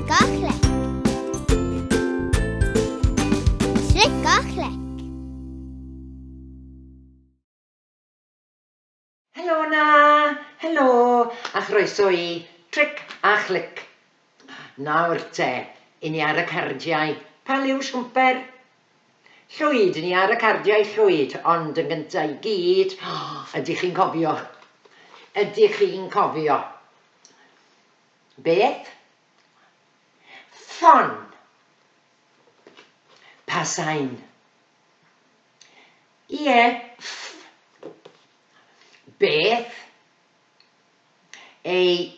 a chlic. Chlic a chlic. Helo na, helo, a chroeso I Tric a Chlic. Nawr te, I ni ar y cardiau. Pa liw siwmper? Llwyd, ni ar y cardiau llwyd, ond yn gyntaf I gyd, ydych chi'n cofio? Ydych chi'n cofio? Beth? Ffon. Pa sain? Ie, beth? Ei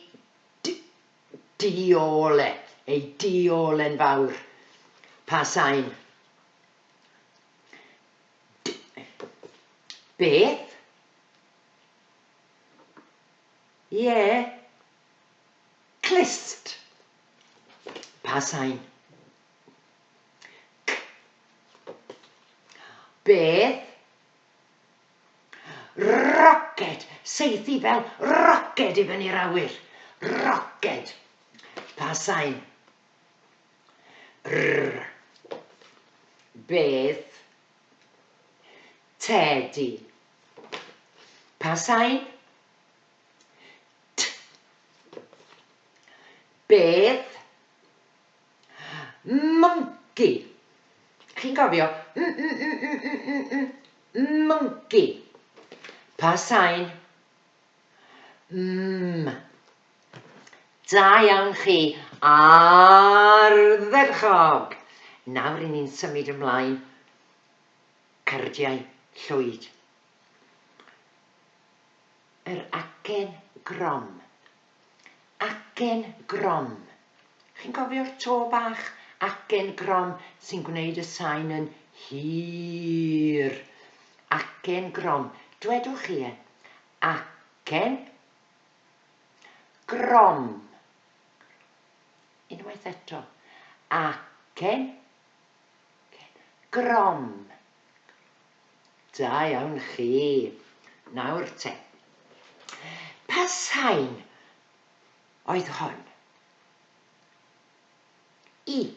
diole, ei diole'n fawr. Pa sain? Beth? Ie, clust. Pa sain? Beth? Roced. Seithi fel roced I fyny'r awyr. Roced. Pa sain? Beth? Tedi. Pa sain? Beth? Monkey. Chi'n cofio? Monkey. Pa sain? Da iawn chi. Ardderchog. Nawr I ni'n symud ymlaen. Cardiau llwyd. Yr acen grom. Acen grom. Chi'n cofio'r to bach acen grom sy'n gwneud y sain yn hir. Acen grom. Dwedwch chi e. Acen grom. Unwaith eto. Acen grom. Da iawn chi. Nawr te. Pa sain oedd hon? I.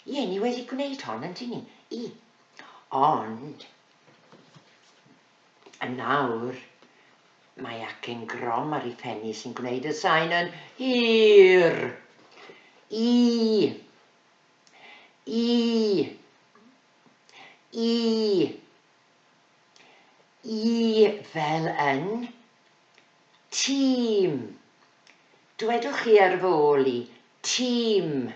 Ie, ni wedi gwneud hon, yn ni? I. Ond, nawr, mae acen grom ar ei phenni sy'n gwneud y sain yn hir. I. I. I. I fel yn tîm. Dwedwch chi ar fy ôl I. Tîm.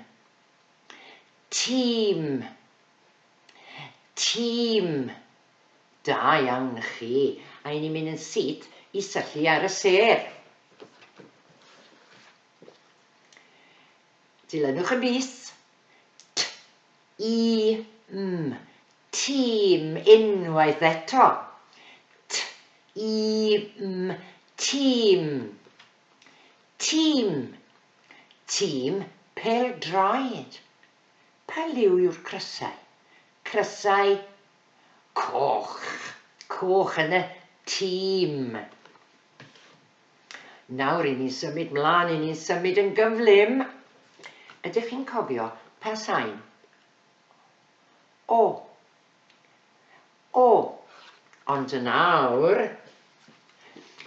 Tîm. Tîm. Da iawn chi. A ni'n mynd yn syth I syllu ar y sêr. Dilynwch y bys. T-I-M. Tîm. Unwaith eto. T-I-M. Tîm. Tîm. Tîm pêl-droed. Pa liw yw'r crysau? Crysau coch. Coch yn y tîm. Nawr I ni'n symud mlaen, I ni'n symud yn gyflym. Ydych chi'n cofio pa sain? O. O. Ond nawr,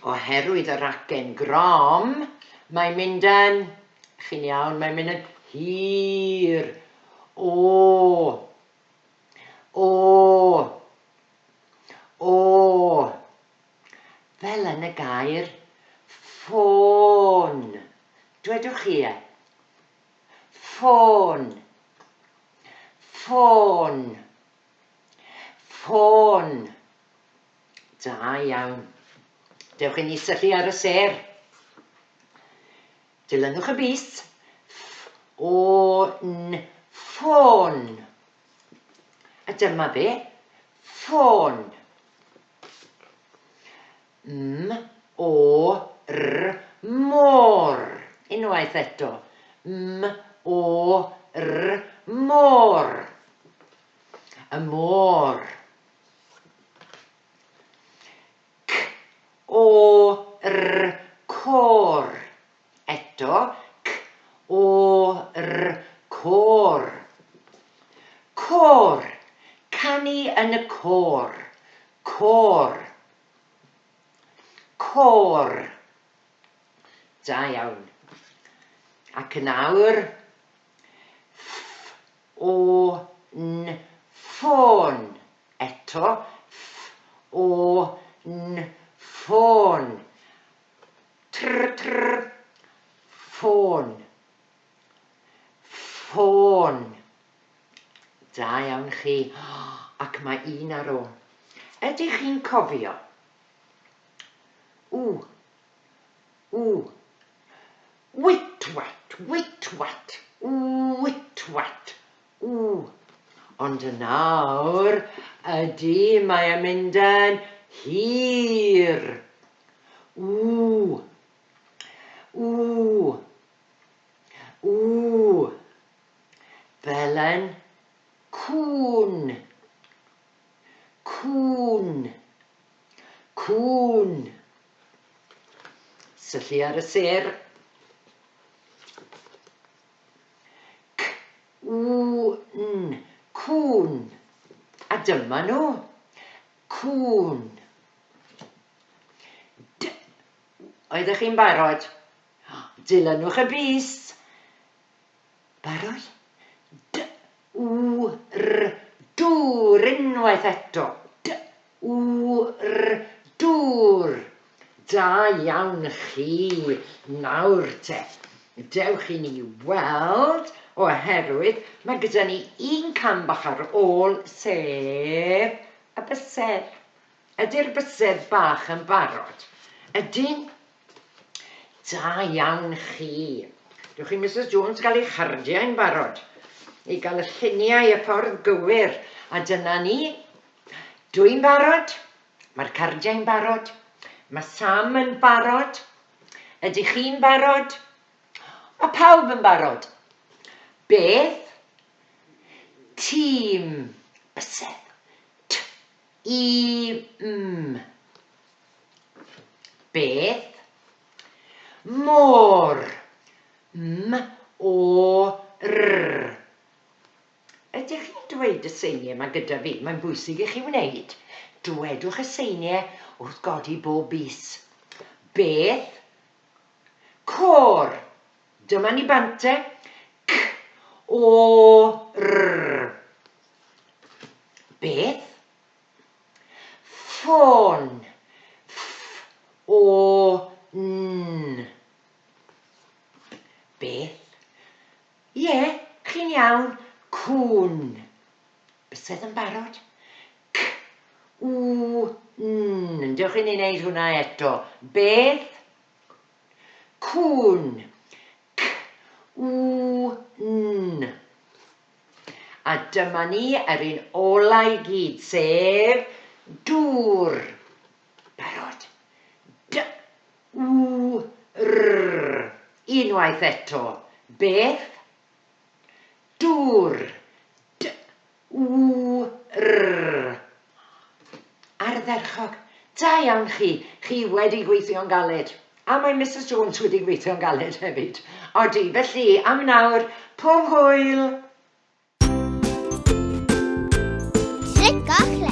oherwydd yr acen grom, mae'n mynd yn, chi'n iawn, mae'n mynd yn hir. O. O. O. Fel yn y gair ffôn. Dwedwch chi e. Ffôn. Ffôn. Ffôn. Da iawn. Dewch I ni syllu ar y sêr. Dilynwch y bys. O-n. Ffôn. A dyma fe. Ffôn. M-o-r. Môr. Unwaith eto. M-o-r. Môr. Y môr. C-o-r. Côr. Eto. côr. Côr. Canu yn y côr. Côr. Côr. Da iawn. Ac yn awr, ffôn. Eto, ffôn. Ffôn. Ffôn. Da iawn chi. Ac mae un ar ôl. Ydych chi'n cofio? Witwat, witwat, witwat, Ond yn nawr, ydy mae e'n mynd yn hir. Fel yn cŵn. Cŵn. Cŵn. Syllu ar y ser. Cŵn. A dyma nhw. Cŵn. Oeddech chi'n barod? Dilynwch y bus. Barod? Dŵr unwaith eto. Dŵr. Da iawn chi. Nawr te. Dewch i ni weld oherwydd mae gyda ni un cam bach ar ôl sef y bysedd. Ydy'r bysedd bach yn barod? Ydyn? Da iawn chi. Dewch chi Mrs Jones gael ei chardiau'n barod i gael y lluniau y ffordd gywir. A dyna ni. Dwi'n barod. Mae'r cardiau'n barod. Mae Sam yn barod. Ydych chi'n barod? Mae pawb yn barod. Beth? Tîm. Bysedd. T-i-m. Beth? Môr. M-o-r. Ydych chi'n dweud y seiniau yma gyda fi? Mae'n bwysig i chi wneud. Dwedwch y seiniau wrth godi bob bus. Beth? Côr. Dyma ni bante. C-o-r. Beth? Ffôn. F-o-n. Beth? Ie, chi'n iawn. Cŵn. Bysedd yn barod? C-w-n. Dewch i ni wneud hwnna eto. Beth? Cŵn. C-w-n. A dyma ni yr un ola i gyd, sef dŵr. Barod. D-w-r. Unwaith eto. Beth? Dŵr. D-w-r. Ardderchog. Da iawn chi. Chi wedi gweithio'n galed. A mae Mrs Jones wedi gweithio'n galed hefyd. Odi, felly am nawr, pob hwyl. Chlic a Chlic.